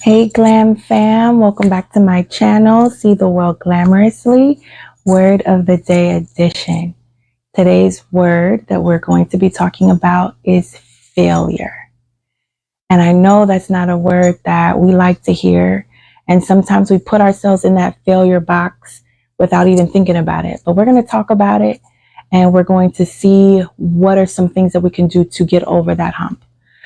Hey Glam fam, welcome back to my channel, See the World Glamorously, Word of the Day edition. Today's word that we're going to be talking about is failure. And I know that's not a word that we like to hear. And sometimes we put ourselves in that failure box without even thinking about it. But we're going to talk about it and we're going to see what are some things that we can do to get over that hump.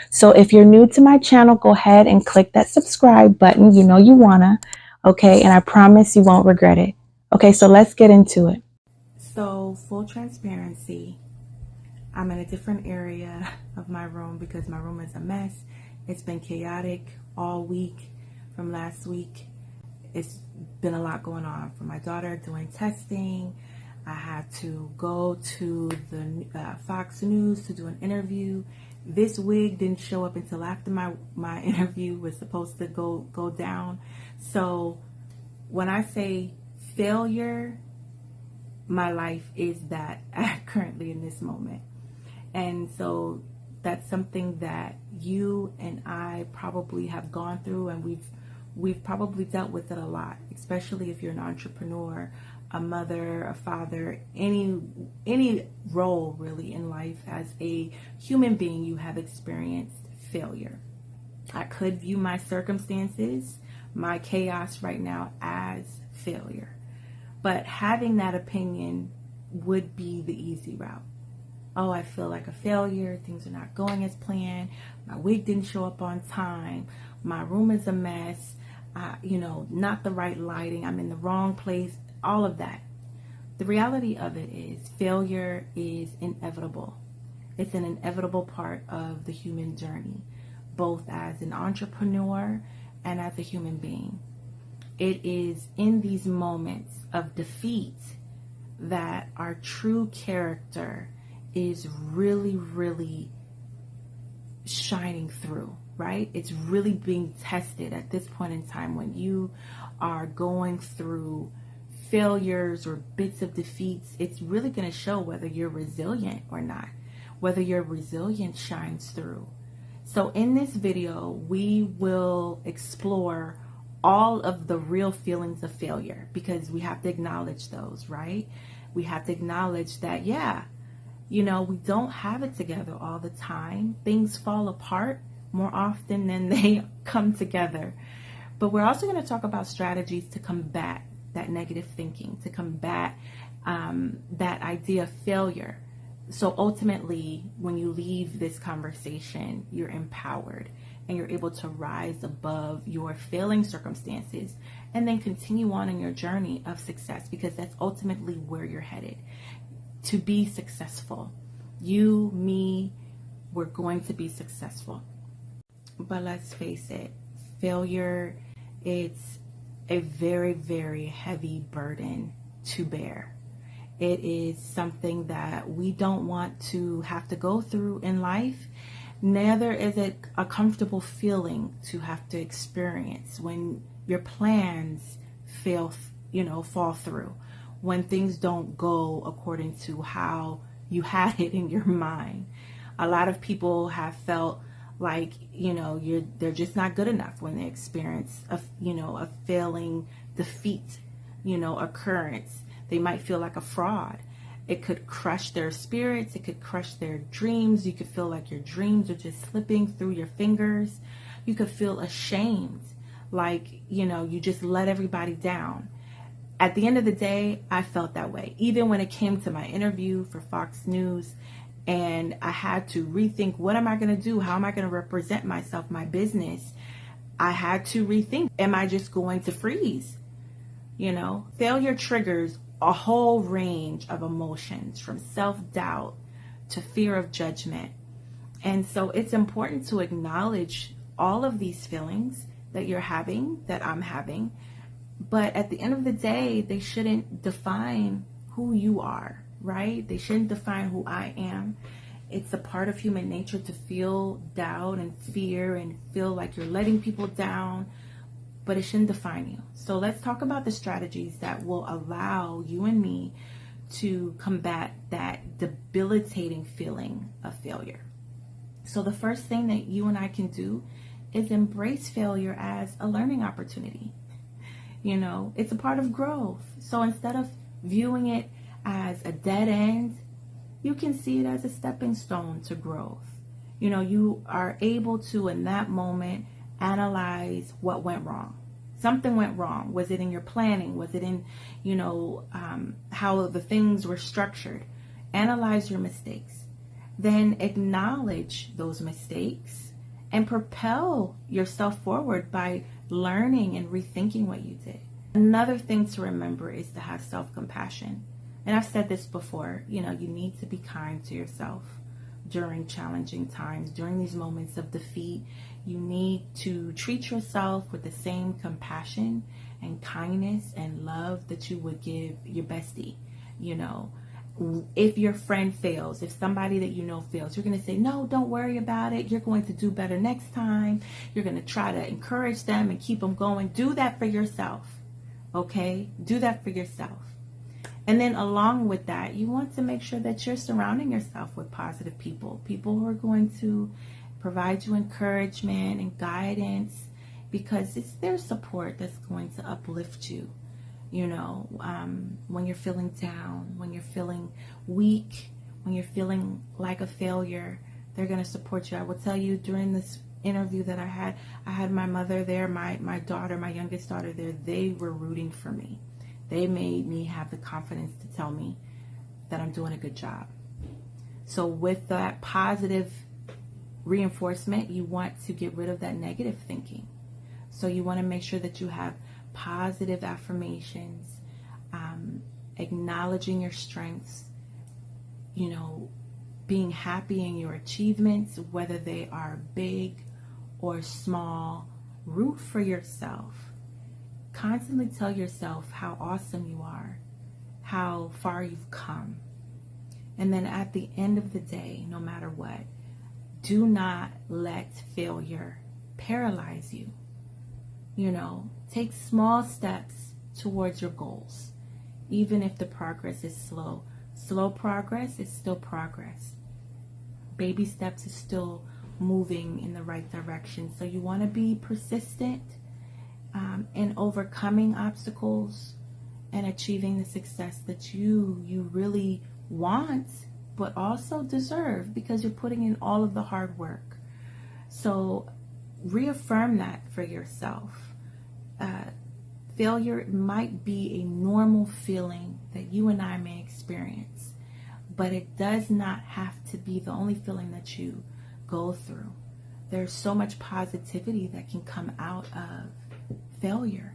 So if you're new to my channel, go ahead and click that subscribe button. You know you wanna, okay? And I promise you won't regret it. Okay, so let's get into it. So full transparency, I'm in a different area of my room because my room is a mess. It's been chaotic all week from last week. It's been a lot going on for my daughter doing testing. I had to go to the Fox News to do an interview. This wig didn't show up until after my interview was supposed to go down. So when I say failure, my life is that currently in this moment. And so that's something that you and I probably have gone through, and we've probably dealt with it a lot, especially if you're an entrepreneur, a mother, a father, any role really in life. As a human being, you have experienced failure. I could view my circumstances, my chaos right now, as failure. But having that opinion would be the easy route. Oh, I feel like a failure. Things are not going as planned. My wig didn't show up on time. My room is a mess. Not the right lighting. I'm in the wrong place. All of that. The reality of it is failure is inevitable. It's an inevitable part of the human journey, both as an entrepreneur and as a human being. It is in these moments of defeat that our true character is really shining through, right? It's really being tested at this point in time when you are going through failures or bits of defeats. It's really going to show whether you're resilient or not, whether your resilience shines through. So in this video, we will explore all of the real feelings of failure, because we have to acknowledge those, right? We have to acknowledge that, we don't have it together all the time. Things fall apart more often than they come together. But we're also going to talk about strategies to combat that negative thinking, to combat that idea of failure. So ultimately, when you leave this conversation, you're empowered and you're able to rise above your failing circumstances and then continue on in your journey of success, because that's ultimately where you're headed. To be successful. You, me, we're going to be successful. But let's face it, failure, it's a very heavy burden to bear. It is something that we don't want to have to go through in life. Neither is it a comfortable feeling to have to experience when your plans fall through, when things don't go according to how you had it in your mind. A lot of people have felt like, they're just not good enough when they experience a failing defeat, occurrence. They might feel like a fraud. It could crush their spirits. It could crush their dreams. You could feel like your dreams are just slipping through your fingers. You could feel ashamed, like, you just let everybody down. At the end of the day, I felt that way. Even when it came to my interview for Fox News, and I had to rethink, what am I going to do? How am I going to represent myself, my business? I had to rethink, am I just going to freeze? Failure triggers a whole range of emotions, from self-doubt to fear of judgment. And so it's important to acknowledge all of these feelings that you're having, that I'm having. But at the end of the day, they shouldn't define who you are, right? They shouldn't define who I am. It's a part of human nature to feel doubt and fear and feel like you're letting people down, but it shouldn't define you. So let's talk about the strategies that will allow you and me to combat that debilitating feeling of failure. So the first thing that you and I can do is embrace failure as a learning opportunity. You know, it's a part of growth. So instead of viewing it as a dead end, you can see it as a stepping stone to growth. You know, you are able to, in that moment, analyze what went wrong. Something went wrong. Was it in your planning? Was it in, how the things were structured? Analyze your mistakes. Then acknowledge those mistakes and propel yourself forward by learning and rethinking what you did. Another thing to remember is to have self-compassion. And I've said this before, you need to be kind to yourself during challenging times, during these moments of defeat. You need to treat yourself with the same compassion and kindness and love that you would give your bestie. If your friend fails, if somebody that you know fails, you're going to say, no, don't worry about it. You're going to do better next time. You're going to try to encourage them and keep them going. Do that for yourself. Okay? Do that for yourself. And then along with that, you want to make sure that you're surrounding yourself with positive people who are going to provide you encouragement and guidance, because it's their support that's going to uplift you. When you're feeling down, when you're feeling weak, when you're feeling like a failure, they're going to support you. I will tell you, during this interview that I had my mother there, my daughter, my youngest daughter there. They were rooting for me. They made me have the confidence to tell me that I'm doing a good job. So with that positive reinforcement, you want to get rid of that negative thinking. So you want to make sure that you have positive affirmations, acknowledging your strengths, being happy in your achievements, whether they are big or small. Root for yourself. Constantly tell yourself how awesome you are, how far you've come. And then at the end of the day, no matter what, do not let failure paralyze you. Take small steps towards your goals, even if the progress is slow. Slow progress is still progress. Baby steps is still moving in the right direction. So you want to be persistent in overcoming obstacles and achieving the success that you really want, but also deserve, because you're putting in all of the hard work. So reaffirm that for yourself. Failure might be a normal feeling that you and I may experience, but it does not have to be the only feeling that you go through. There's so much positivity that can come out of failure,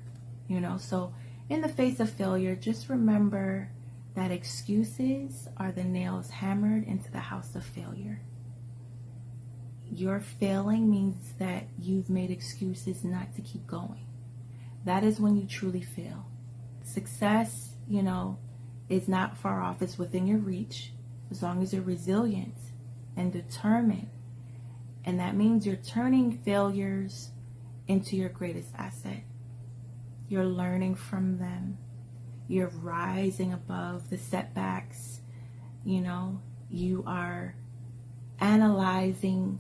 So in the face of failure, just remember that excuses are the nails hammered into the house of failure. Your failing means that you've made excuses not to keep going. That is when you truly fail. Success, is not far off. It's within your reach, as long as you're resilient and determined. And that means you're turning failures into your greatest asset. You're learning from them. You're rising above the setbacks. You are analyzing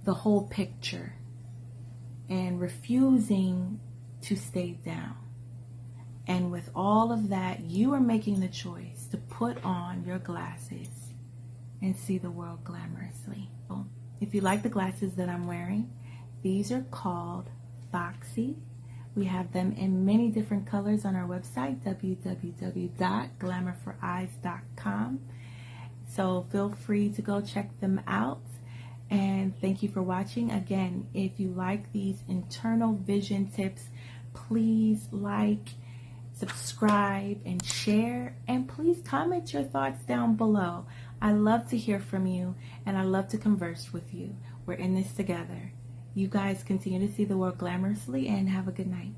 the whole picture and refusing to stay down. And with all of that, you are making the choice to put on your glasses and see the world glamorously. If you like the glasses that I'm wearing, these are called Foxy. We have them in many different colors on our website, www.glamourforeyes.com. So feel free to go check them out. And thank you for watching. Again, if you like these internal vision tips, please like, subscribe, and share. And please comment your thoughts down below. I love to hear from you, and I love to converse with you. We're in this together. You guys continue to see the world glamorously, and have a good night.